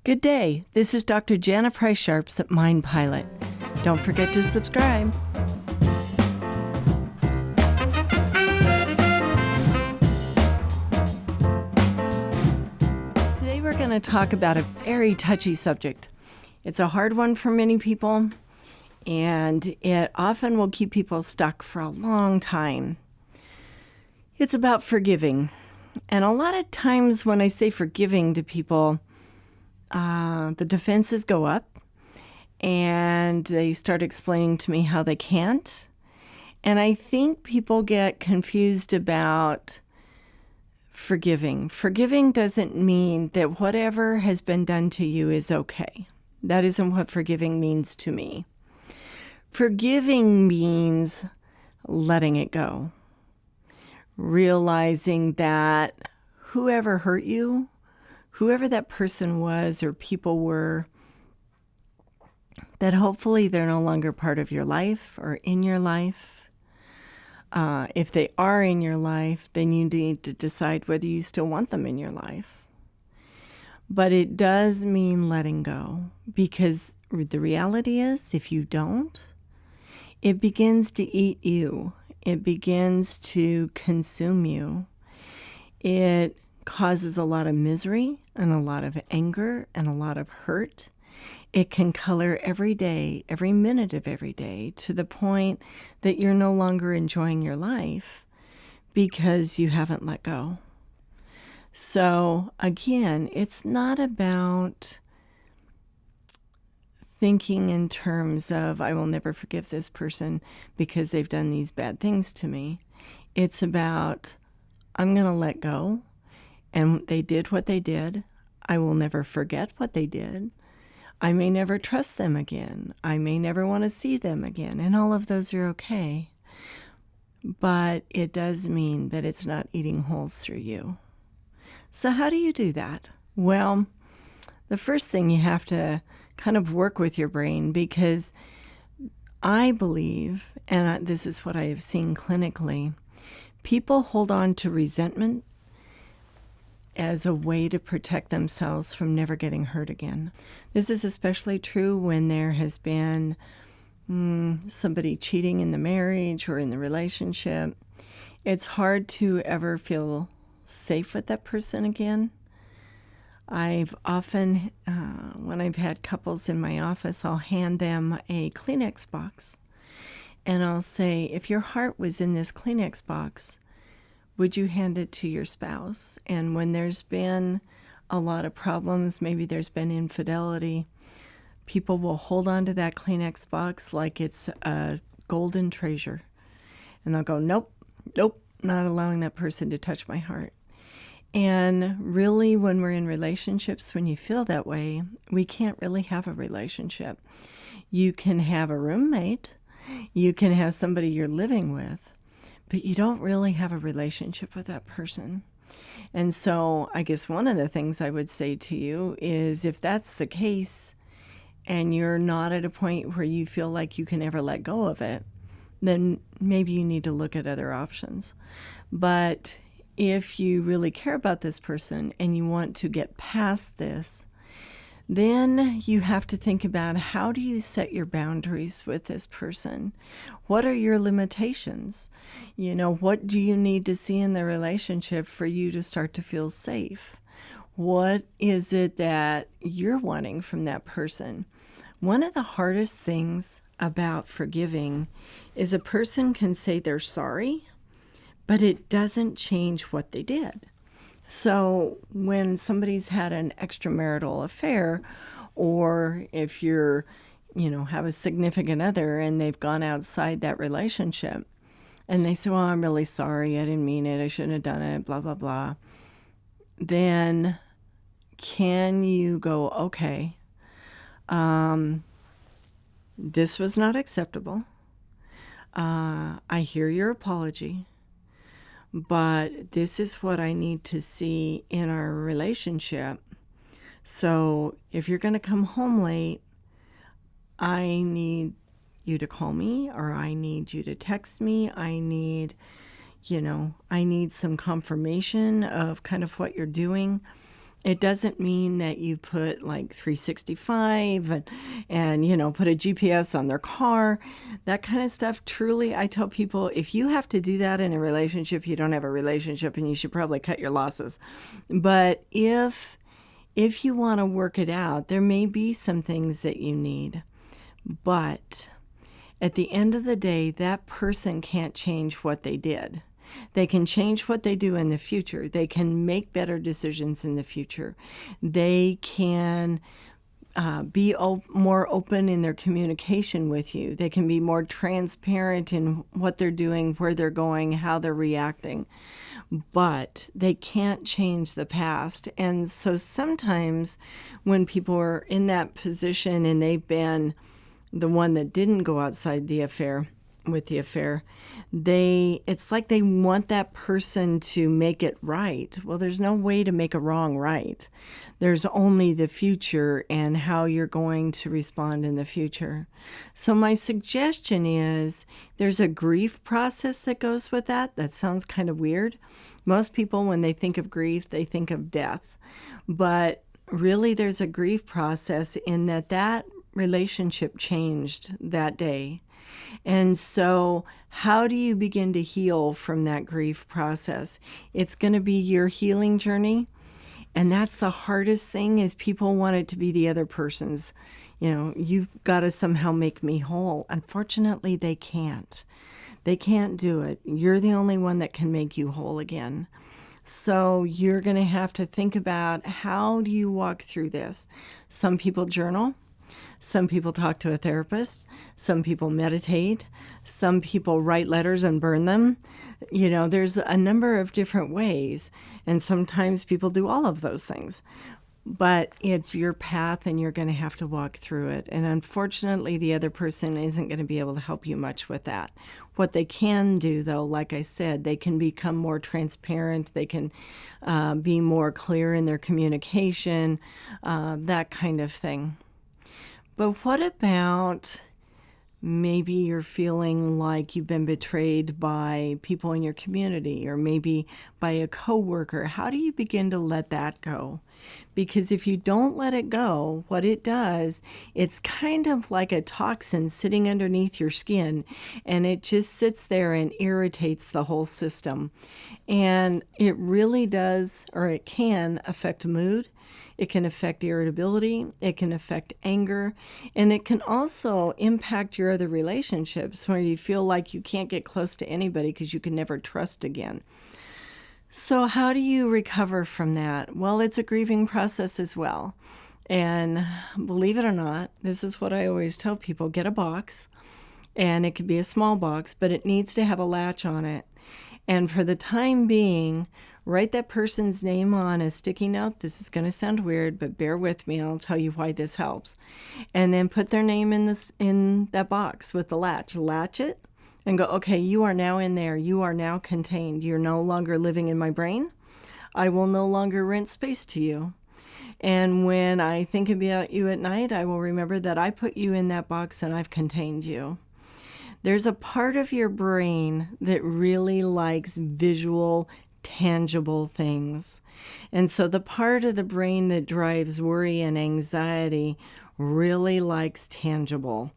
Good day. This is Dr. Jana Price Sharps at Mind Pilot. Don't forget to subscribe. Today we're going to talk about a very touchy subject. It's a hard one for many people, and it often will keep people stuck for a long time. It's about forgiving. And a lot of times when I say forgiving to people, the defenses go up and they start explaining to me how they can't. And I think people get confused about forgiving. Forgiving doesn't mean that whatever has been done to you is okay. That isn't what forgiving means to me. Forgiving means letting it go. Realizing that whoever hurt you, whoever that person was or people were, that hopefully they're no longer part of your life or in your life. If they are in your life, then you need to decide whether you still want them in your life. But it does mean letting go, because the reality is, if you don't, it begins to eat you. It begins to consume you. It causes a lot of misery and a lot of anger and a lot of hurt. It can color every day, every minute of every day, to the point that you're no longer enjoying your life because you haven't let go. So again, it's not about thinking in terms of, I will never forgive this person because they've done these bad things to me. It's about, I'm going to let go. And they did what they did. I will never forget what they did. I may never trust them again. I may never want to see them again. And all of those are okay. But it does mean that it's not eating holes through you. So how do you do that? Well, the first thing, you have to kind of work with your brain, because I believe, and this is what I have seen clinically, people hold on to resentment as a way to protect themselves from never getting hurt again. This is especially true when there has been somebody cheating in the marriage or in the relationship. It's hard to ever feel safe with that person again. I've often, when I've had couples in my office, I'll hand them a Kleenex box. And I'll say, if your heart was in this Kleenex box, would you hand it to your spouse? And when there's been a lot of problems, maybe there's been infidelity, people will hold on to that Kleenex box like it's a golden treasure. And they'll go, nope, not allowing that person to touch my heart. And really, when we're in relationships, when you feel that way, we can't really have a relationship. You can have a roommate, you can have somebody you're living with, but you don't really have a relationship with that person. And so I guess one of the things I would say to you is, if that's the case and you're not at a point where you feel like you can ever let go of it, then maybe you need to look at other options. But if you really care about this person and you want to get past this, then you have to think about, how do you set your boundaries with this person? What are your limitations? What do you need to see in the relationship for you to start to feel safe? What is it that you're wanting from that person? One of the hardest things about forgiving is a person can say they're sorry, but it doesn't change what they did. So when somebody's had an extramarital affair, or if you're, have a significant other and they've gone outside that relationship and they say, well, I'm really sorry, I didn't mean it, I shouldn't have done it, blah, blah, blah. Then can you go, okay, this was not acceptable. I hear your apology. But this is what I need to see in our relationship. So if you're going to come home late, I need you to call me, or I need you to text me. I need some confirmation of kind of what you're doing. It doesn't mean that you put like 365 and put a GPS on their car, that kind of stuff. Truly, I tell people, if you have to do that in a relationship, you don't have a relationship, and you should probably cut your losses. But if you want to work it out, there may be some things that you need. But at the end of the day, that person can't change what they did. They can change what they do in the future. They can make better decisions in the future. They can be more open in their communication with you. They can be more transparent in what they're doing, where they're going, how they're reacting. But they can't change the past. And so sometimes when people are in that position and they've been the one that didn't go outside the affair, with the affair, it's like they want that person to make it right. Well, there's no way to make a wrong right. There's only the future and how you're going to respond in the future. So my suggestion is there's a grief process that goes with that. That sounds kind of weird. Most people, when they think of grief, they think of death. But really, there's a grief process in that relationship changed that day. And so how do you begin to heal from that grief process? It's going to be your healing journey. And that's the hardest thing, is people want it to be the other person's. You've got to somehow make me whole. Unfortunately, they can't. They can't do it. You're the only one that can make you whole again. So you're going to have to think about, how do you walk through this? Some people journal. Some people talk to a therapist. Some people meditate. Some people write letters and burn them. There's a number of different ways. And sometimes people do all of those things. But it's your path, and you're going to have to walk through it. And unfortunately, the other person isn't going to be able to help you much with that. What they can do, though, like I said, they can become more transparent. They can be more clear in their communication, that kind of thing. But what about maybe you're feeling like you've been betrayed by people in your community, or maybe by a coworker? How do you begin to let that go? Because if you don't let it go, what it does, it's kind of like a toxin sitting underneath your skin, and it just sits there and irritates the whole system. And it really does, or it can affect mood. It can affect irritability, it can affect anger, and it can also impact your other relationships, where you feel like you can't get close to anybody because you can never trust again. So how do you recover from that? Well, it's a grieving process as well. And believe it or not, this is what I always tell people: get a box, and it could be a small box, but it needs to have a latch on it. And for the time being, write that person's name on a sticky note. This is going to sound weird, but bear with me. I'll tell you why this helps. And then put their name in that box with the latch. Latch it and go, okay, you are now in there. You are now contained. You're no longer living in my brain. I will no longer rent space to you. And when I think about you at night, I will remember that I put you in that box and I've contained you. There's a part of your brain that really likes visual, tangible things. And so the part of the brain that drives worry and anxiety really likes tangible.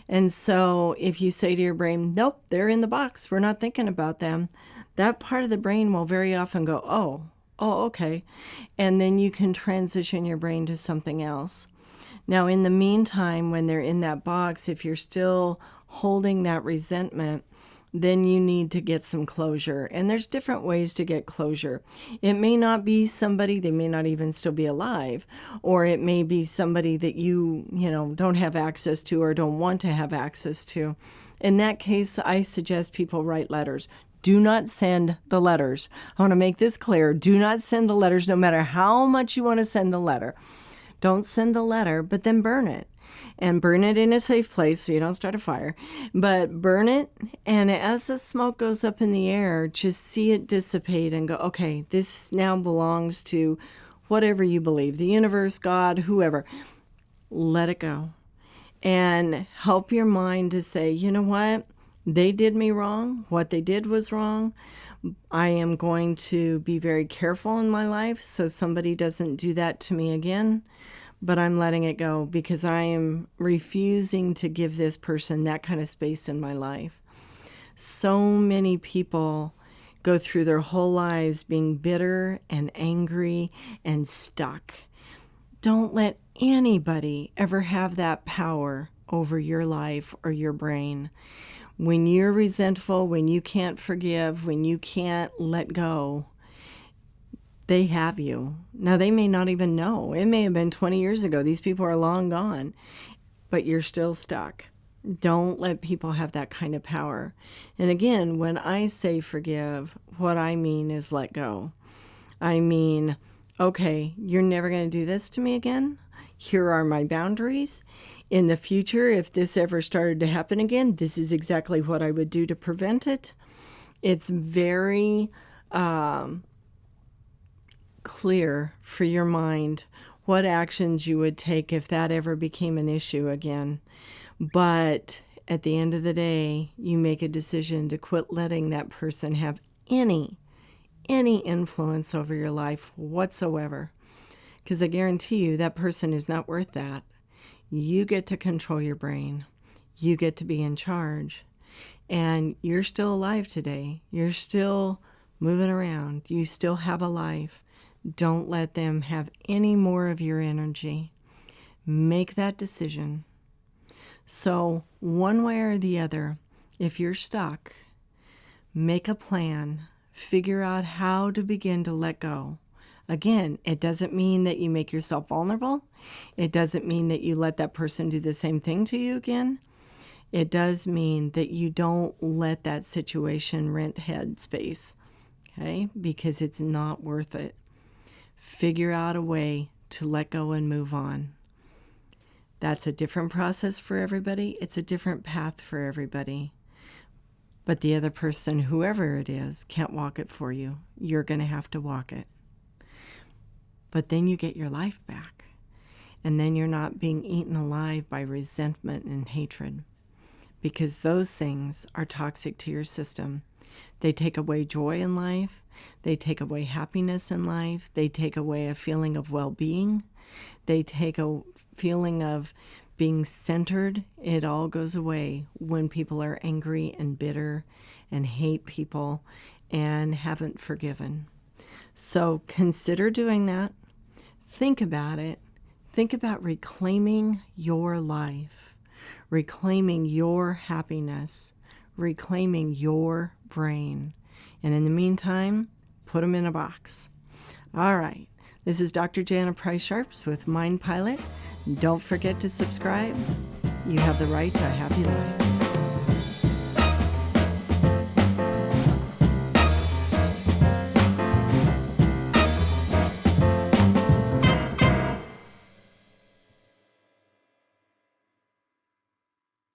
And so if you say to your brain, nope, they're in the box, we're not thinking about them, that part of the brain will very often go, oh, okay. And then you can transition your brain to something else. Now, in the meantime, when they're in that box, if you're still holding that resentment, then you need to get some closure. And there's different ways to get closure. It may not be somebody, they may not even still be alive, or it may be somebody that you don't have access to or don't want to have access to. In that case, I suggest people write letters. Do not send the letters. I want to make this clear. Do not send the letters, no matter how much you want to send the letter. Don't send the letter, but then burn it. And burn it in a safe place so you don't start a fire. But burn it, and as the smoke goes up in the air, just see it dissipate and go, okay, this now belongs to whatever you believe, the universe, God, whoever. Let it go. And help your mind to say, you know what? They did me wrong. What they did was wrong. I am going to be very careful in my life so somebody doesn't do that to me again. But I'm letting it go because I am refusing to give this person that kind of space in my life. So many people go through their whole lives being bitter and angry and stuck. Don't let anybody ever have that power over your life or your brain. When you're resentful, when you can't forgive, when you can't let go, they have you. Now, they may not even know. It may have been 20 years ago. These people are long gone, but you're still stuck. Don't let people have that kind of power. And again, when I say forgive, what I mean is let go. I mean, okay, you're never going to do this to me again. Here are my boundaries. In the future, if this ever started to happen again, this is exactly what I would do to prevent it. It's very clear for your mind what actions you would take if that ever became an issue again. But at the end of the day, you make a decision to quit letting that person have any influence over your life whatsoever. Because I guarantee you that person is not worth that. You get to control your brain. You get to be in charge. And you're still alive today. You're still moving around. You still have a life. Don't let them have any more of your energy. Make that decision. So one way or the other, if you're stuck, make a plan. Figure out how to begin to let go. Again, it doesn't mean that you make yourself vulnerable. It doesn't mean that you let that person do the same thing to you again. It does mean that you don't let that situation rent head space, okay? Because it's not worth it. Figure out a way to let go and move on. That's a different process for everybody. It's a different path for everybody. But the other person, whoever it is, can't walk it for you. You're going to have to walk it. But then you get your life back. And then you're not being eaten alive by resentment and hatred. Because those things are toxic to your system. They take away joy in life. They take away happiness in life. They take away a feeling of well-being. They take a feeling of being centered. It all goes away when people are angry and bitter and hate people and haven't forgiven. So consider doing that. Think about it. Think about reclaiming your life, reclaiming your happiness, reclaiming your brain. And in the meantime, put them in a box. All right. This is Dr. Jana Price Sharps with Mind Pilot. Don't forget to subscribe. You have the right to a happy life.